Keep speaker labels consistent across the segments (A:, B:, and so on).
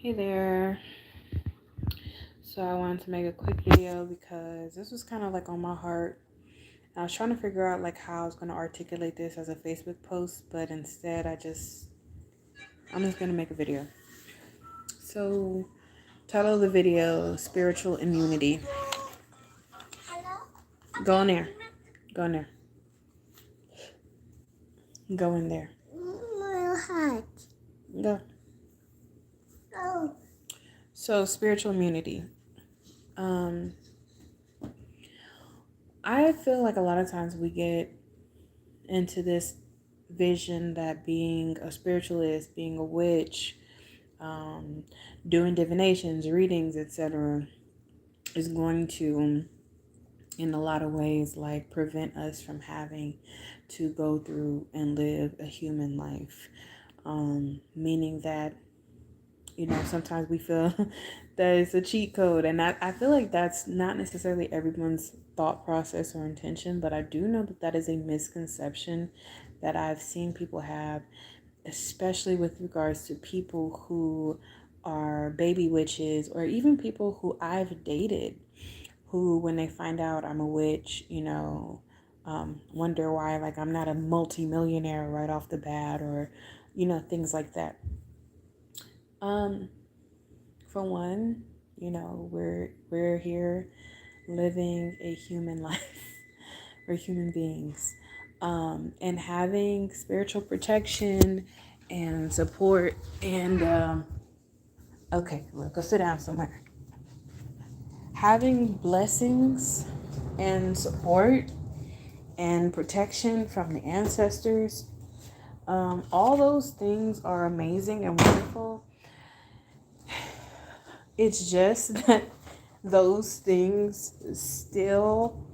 A: Hey there. So I wanted to make a quick video because this was kind of like on my heart. I was trying to figure out like how I was going to articulate this as a Facebook post, but instead I'm just going to make a video. So title of the video, Spiritual Immunity. Go in there. Go in there. Go in there. Go. So spiritual immunity. I feel like a lot of times we get into this vision that being a spiritualist, being a witch, doing divinations, readings, etc., is going to, in a lot of ways, like prevent us from having to go through and live a human life. Meaning that, sometimes we feel that it's a cheat code. And I feel like that's not necessarily everyone's thought process or intention, but I do know that that is a misconception that I've seen people have, especially with regards to people who are baby witches, or even people who I've dated who, when they find out I'm a witch, wonder why, like, I'm not a multi-millionaire right off the bat, or, things like that. For one, we're here living a human life. We're human beings. And having spiritual protection and support and okay, we'll go sit down somewhere. Having blessings and support and protection from the ancestors, all those things are amazing and wonderful. It's just that those things still,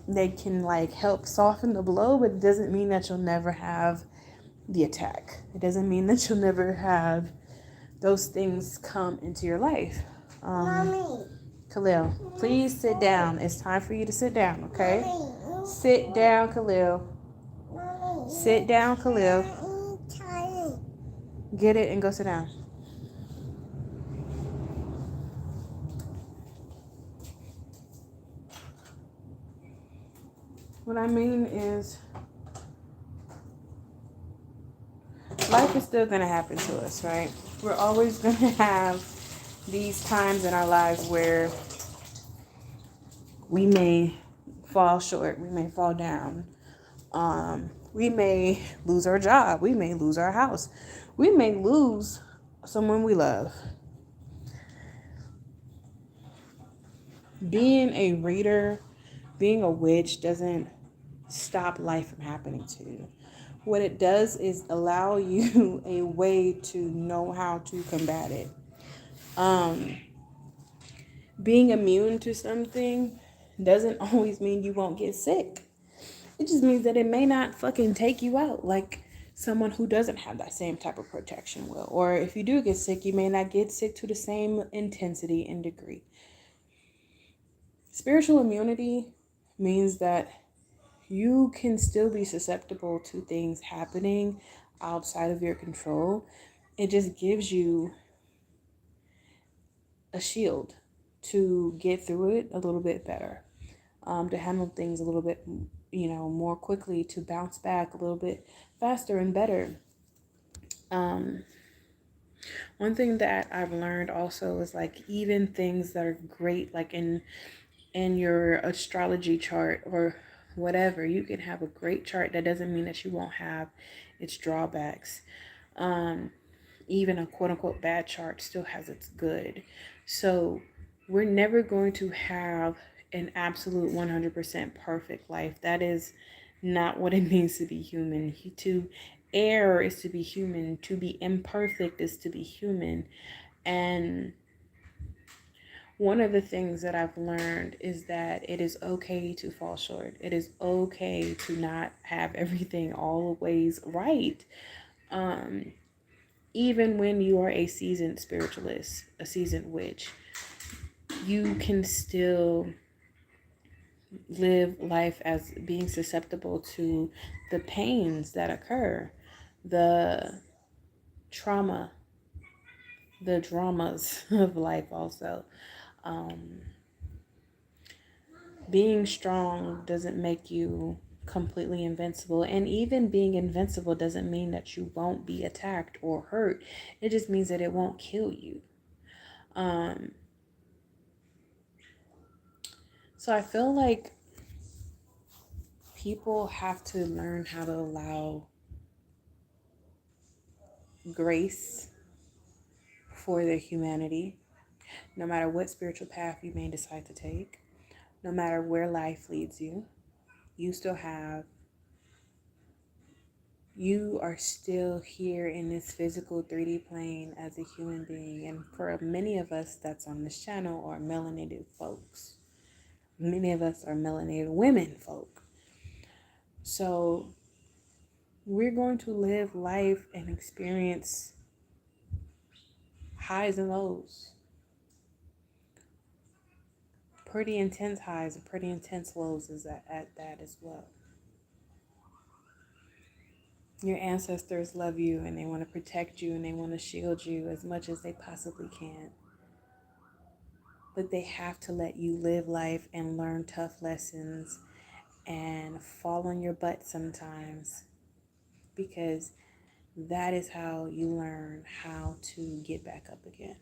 A: they can like help soften the blow, but it doesn't mean that you'll never have the attack. It doesn't mean that you'll never have those things come into your life. Mommy. Khalil, please sit down. It's time for you to sit down, okay? Mommy. Sit down, Khalil. Mommy. Sit down, Khalil. Get it and go sit down. What I mean is, life is still going to happen to us, right? We're always going to have these times in our lives where we may fall short, we may fall down, we may lose our job, we may lose our house, we may lose someone we love. Being a reader, being a witch doesn't stop life from happening to you. What it does is allow you a way to know how to combat it. Being immune to something doesn't always mean you won't get sick. It just means that it may not fucking take you out like someone who doesn't have that same type of protection will. Or if you do get sick, you may not get sick to the same intensity and degree. Spiritual immunity means that you can still be susceptible to things happening outside of your control. It just gives you a shield to get through it a little bit better, to handle things a little bit, more quickly, to bounce back a little bit faster and better. One thing that I've learned also is like even things that are great, like in your astrology chart or whatever, you can have a great chart. That doesn't mean that you won't have its drawbacks. Even a quote unquote bad chart still has its good. So we're never going to have an absolute 100% perfect life. That is not what it means to be human. To err is to be human. To be imperfect is to be human. And one of the things that I've learned is that it is okay to fall short. It is okay to not have everything always right. Even when you are a seasoned spiritualist, a seasoned witch, you can still live life as being susceptible to the pains that occur, the trauma, the dramas of life also. Um, Being strong doesn't make you completely invincible. And even being invincible doesn't mean that you won't be attacked or hurt. It just means that it won't kill you. Um, so I feel like people have to learn how to allow grace for their humanity, no matter what spiritual path you may decide to take, no matter where life leads you. You still have You are still here in this physical 3D plane as a human being. And for many of us that's on this channel are melanated folks. Many of us are melanated women folk. So we're going to live life and experience highs and lows. Pretty intense highs and pretty intense lows is at that as well. Your ancestors love you and they want to protect you and they want to shield you as much as they possibly can. But they have to let you live life and learn tough lessons and fall on your butt sometimes, because that is how you learn how to get back up again.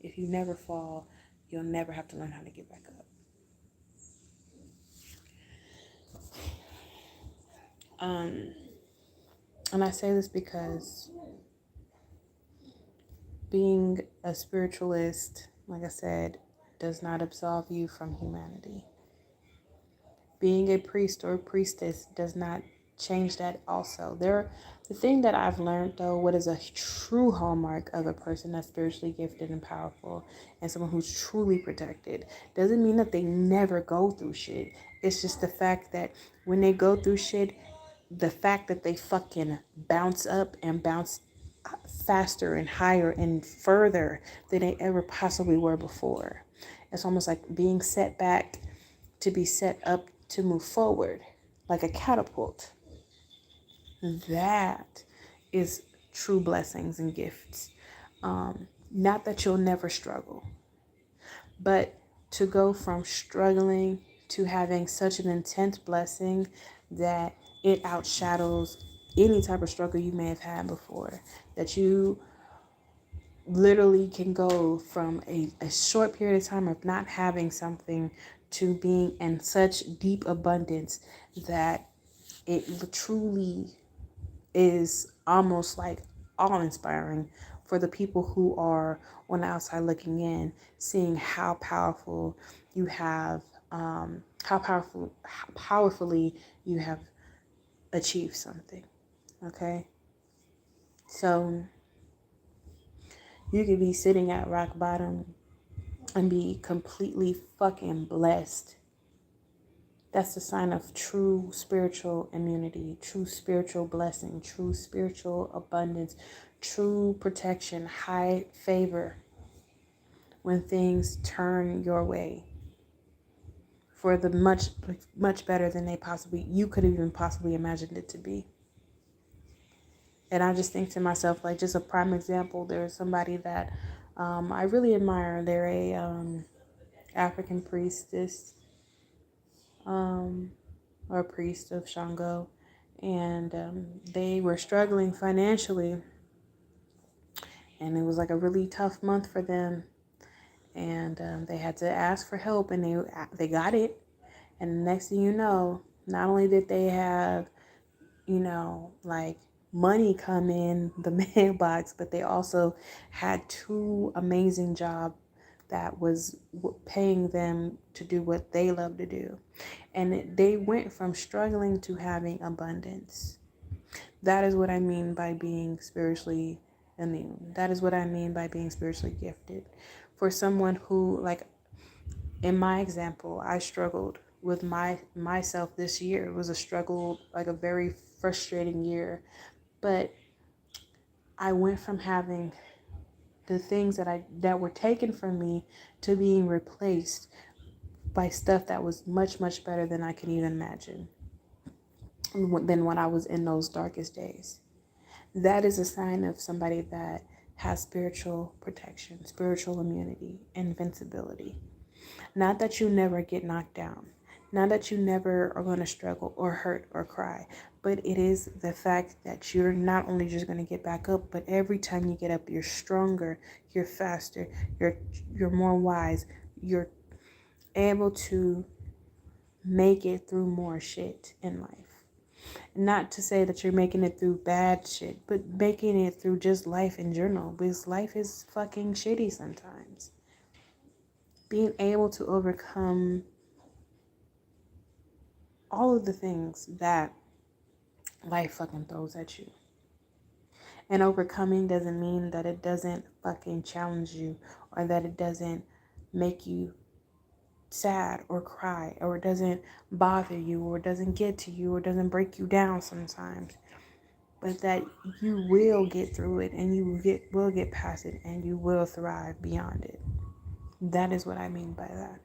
A: If you never fall, you'll never have to learn how to get back up. And I say this because being a spiritualist, like I said, does not absolve you from humanity. Being a priest or a priestess does not change that also. The thing that I've learned though, what is a true hallmark of a person that's spiritually gifted and powerful and someone who's truly protected, doesn't mean that they never go through shit. It's just the fact that when they go through shit, the fact that they fucking bounce up and bounce faster and higher and further than they ever possibly were before. It's almost like being set back to be set up to move forward, like a catapult. That is true blessings and gifts. Not that you'll never struggle, but to go from struggling to having such an intense blessing that it outshadows any type of struggle you may have had before. That you literally can go from a short period of time of not having something to being in such deep abundance that it truly is almost like awe-inspiring for the people who are on the outside looking in, seeing how powerful you have, how powerfully you have achieved something. Okay, so you could be sitting at rock bottom and be completely fucking blessed. That's the sign of true spiritual immunity, true spiritual blessing, true spiritual abundance, true protection, high favor when things turn your way for the much better than you could have even possibly imagined it to be. And I just think to myself, like, just a prime example, there's somebody that I really admire. They're a African priestess, or priest of Shango, and they were struggling financially, and it was like a really tough month for them, and they had to ask for help, and they got it, and the next thing you know, not only did they have, like money come in the mailbox, but they also had two amazing jobs that was paying them to do what they love to do. And they went from struggling to having abundance. That is what I mean by being spiritually immune. That is what I mean by being spiritually gifted. For someone who, like in my example, I struggled with myself this year. It was a struggle, like a very frustrating year. But I went from having the things that were taken from me to being replaced by stuff that was much, much better than I could even imagine than when I was in those darkest days. That is a sign of somebody that has spiritual protection, spiritual immunity, invincibility. Not that you never get knocked down, not that you never are going to struggle or hurt or cry, but it is the fact that you're not only just going to get back up, but every time you get up, you're stronger, you're faster, you're more wise, you're able to make it through more shit in life. Not to say that you're making it through bad shit, but making it through just life in general, because life is fucking shitty sometimes. Being able to overcome all of the things that life fucking throws at you. And overcoming doesn't mean that it doesn't fucking challenge you, or that it doesn't make you sad or cry, or it doesn't bother you, or it doesn't get to you, or doesn't break you down sometimes. But that you will get through it, and you will get past it, and you will thrive beyond it. That is what I mean by that.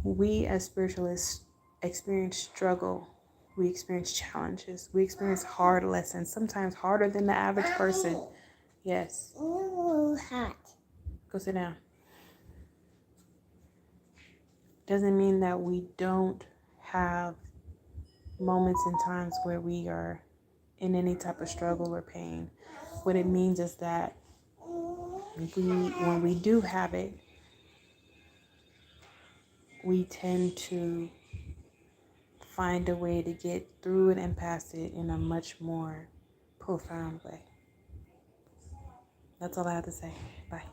A: We as spiritualists experience struggle. We experience challenges. We experience hard lessons, sometimes harder than the average person. Yes. Ooh, hot. Go sit down. Doesn't mean that we don't have moments and times where we are in any type of struggle or pain. What it means is that when we do have it, we tend to find a way to get through it and past it in a much more profound way. That's all I have to say. Bye.